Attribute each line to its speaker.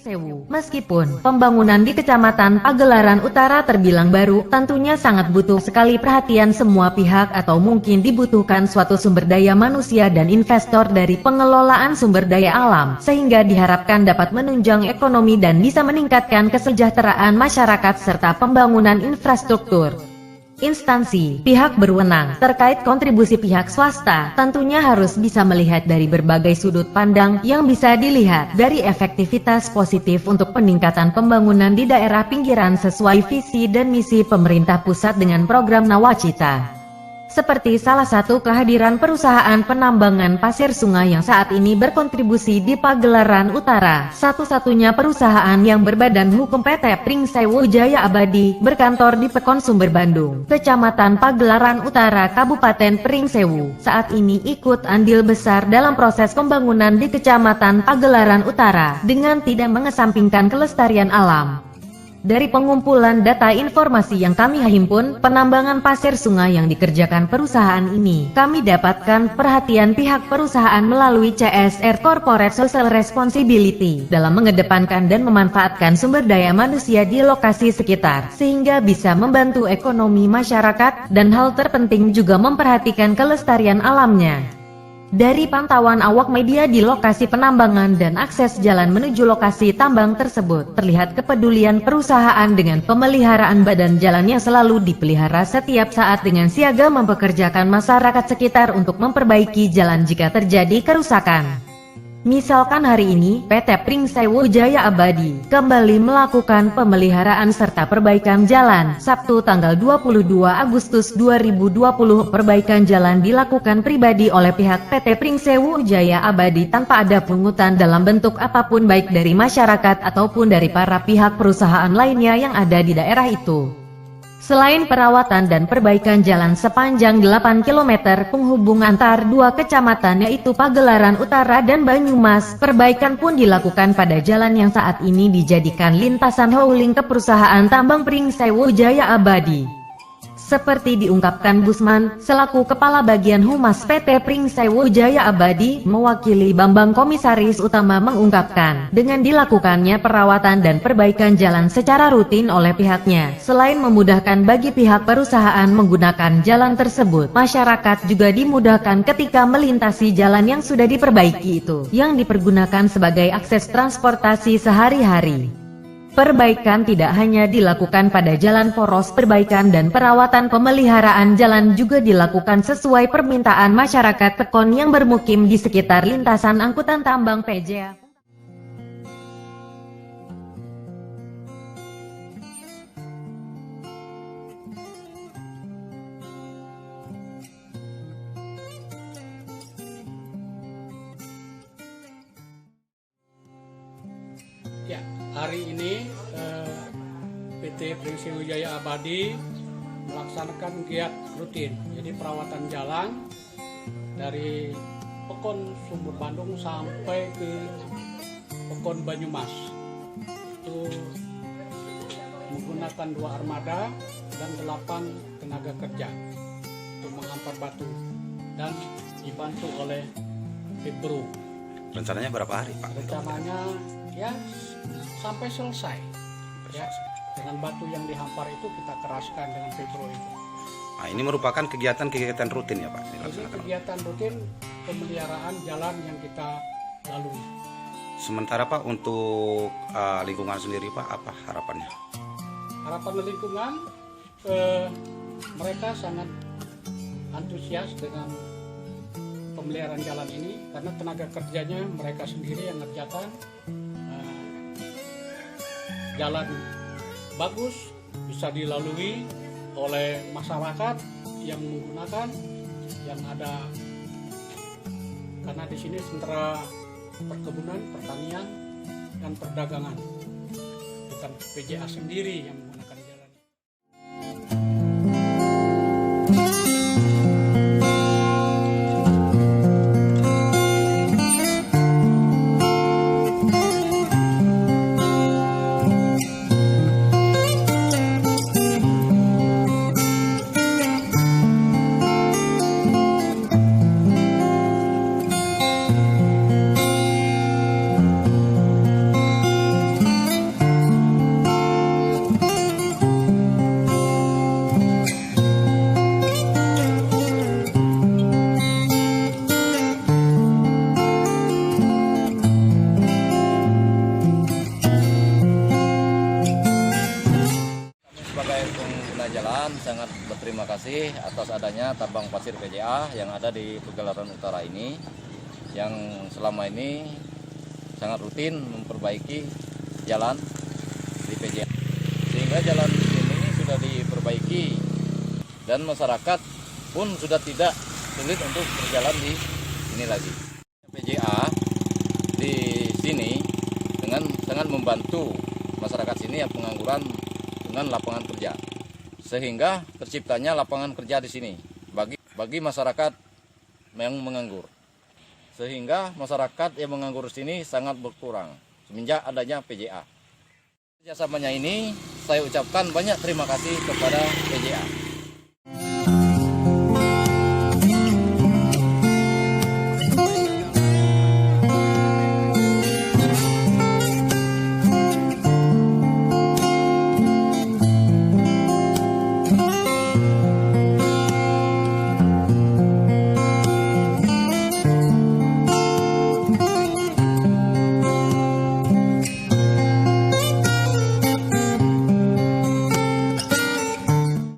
Speaker 1: Pringsewu. Meskipun pembangunan di Kecamatan Pagelaran Utara terbilang baru, tentunya sangat butuh sekali perhatian semua pihak atau mungkin dibutuhkan suatu sumber daya manusia dan investor dari pengelolaan sumber daya alam, sehingga diharapkan dapat menunjang ekonomi dan bisa meningkatkan kesejahteraan masyarakat serta pembangunan infrastruktur. Instansi, pihak berwenang, terkait kontribusi pihak swasta, tentunya harus bisa melihat dari berbagai sudut pandang yang bisa dilihat dari efektivitas positif untuk peningkatan pembangunan di daerah pinggiran sesuai visi dan misi pemerintah pusat dengan program Nawacita. Seperti salah satu kehadiran perusahaan penambangan pasir sungai yang saat ini berkontribusi di Pagelaran Utara, satu-satunya perusahaan yang berbadan hukum PT Pringsewu Jaya Abadi, berkantor di Pekon Sumber Bandung, Kecamatan Pagelaran Utara, Kabupaten Pringsewu, saat ini ikut andil besar dalam proses pembangunan di Kecamatan Pagelaran Utara, dengan tidak mengesampingkan kelestarian alam. Dari pengumpulan data informasi yang kami himpun, penambangan pasir sungai yang dikerjakan perusahaan ini, kami dapatkan perhatian pihak perusahaan melalui CSR Corporate Social Responsibility dalam mengedepankan dan memanfaatkan sumber daya manusia di lokasi sekitar, sehingga bisa membantu ekonomi masyarakat, dan hal terpenting juga memperhatikan kelestarian alamnya. Dari pantauan awak media di lokasi penambangan dan akses jalan menuju lokasi tambang tersebut, terlihat kepedulian perusahaan dengan pemeliharaan badan jalan yang selalu dipelihara setiap saat dengan siaga mempekerjakan masyarakat sekitar untuk memperbaiki jalan jika terjadi kerusakan. Misalkan hari ini, PT Pringsewu Jaya Abadi kembali melakukan pemeliharaan serta perbaikan jalan. Sabtu tanggal 22 Agustus 2020, perbaikan jalan dilakukan pribadi oleh pihak PT Pringsewu Jaya Abadi tanpa ada pungutan dalam bentuk apapun baik dari masyarakat ataupun dari para pihak perusahaan lainnya yang ada di daerah itu. Selain perawatan dan perbaikan jalan sepanjang 8 km penghubung antar dua kecamatan yaitu Pagelaran Utara dan Banyumas, perbaikan pun dilakukan pada jalan yang saat ini dijadikan lintasan hauling ke perusahaan tambang Pringsewu Jaya Abadi. Seperti diungkapkan Busman, selaku Kepala Bagian Humas PT Pringsewu Jaya Abadi, mewakili Bambang Komisaris Utama mengungkapkan, dengan dilakukannya perawatan dan perbaikan jalan secara rutin oleh pihaknya, selain memudahkan bagi pihak perusahaan menggunakan jalan tersebut, masyarakat juga dimudahkan ketika melintasi jalan yang sudah diperbaiki itu, yang dipergunakan sebagai akses transportasi sehari-hari. Perbaikan tidak hanya dilakukan pada jalan poros, perbaikan dan perawatan pemeliharaan jalan juga dilakukan sesuai permintaan masyarakat Pekon yang bermukim di sekitar lintasan angkutan tambang PJ.
Speaker 2: Ya, hari ini PT Pringsewu Jaya Abadi melaksanakan giat rutin, jadi perawatan jalan dari Pekon Sumber Bandung sampai ke Pekon Banyumas. Itu menggunakan 2 armada dan 8 tenaga kerja untuk menghampar batu dan dibantu oleh Pibro.
Speaker 3: Rencananya berapa hari, Pak?
Speaker 2: Rencananya ya sampai selesai ya, dengan batu yang dihampar itu kita keraskan dengan Pibro itu.
Speaker 3: Nah, ini merupakan kegiatan rutin ya Pak?
Speaker 2: Ini kegiatan rutin pemeliharaan jalan yang kita lalui.
Speaker 3: Sementara Pak untuk lingkungan sendiri Pak, apa harapannya?
Speaker 2: Harapan lingkungan, mereka sangat antusias dengan pemeliharaan jalan ini karena tenaga kerjanya mereka sendiri yang ngerjakan. Jalan bagus, bisa dilalui oleh masyarakat yang menggunakan, yang ada, karena di sini sentra perkebunan, pertanian, dan perdagangan, bukan PJA sendiri yang menggunakan jalan.
Speaker 4: pengguna jalan sangat berterima kasih atas adanya tabang pasir PJA yang ada di Pegelaran Utara ini, yang selama ini sangat rutin memperbaiki jalan di PJA. Sehingga jalan ini sudah diperbaiki dan masyarakat pun sudah tidak sulit untuk berjalan di sini lagi. PJA di sini dengan sangat membantu masyarakat sini yang pengangguran dengan lapangan kerja, sehingga terciptanya lapangan kerja di sini bagi masyarakat yang menganggur, sehingga masyarakat yang menganggur di sini sangat berkurang semenjak adanya PJA. Kerjasamanya ini saya ucapkan banyak terima kasih kepada PJA.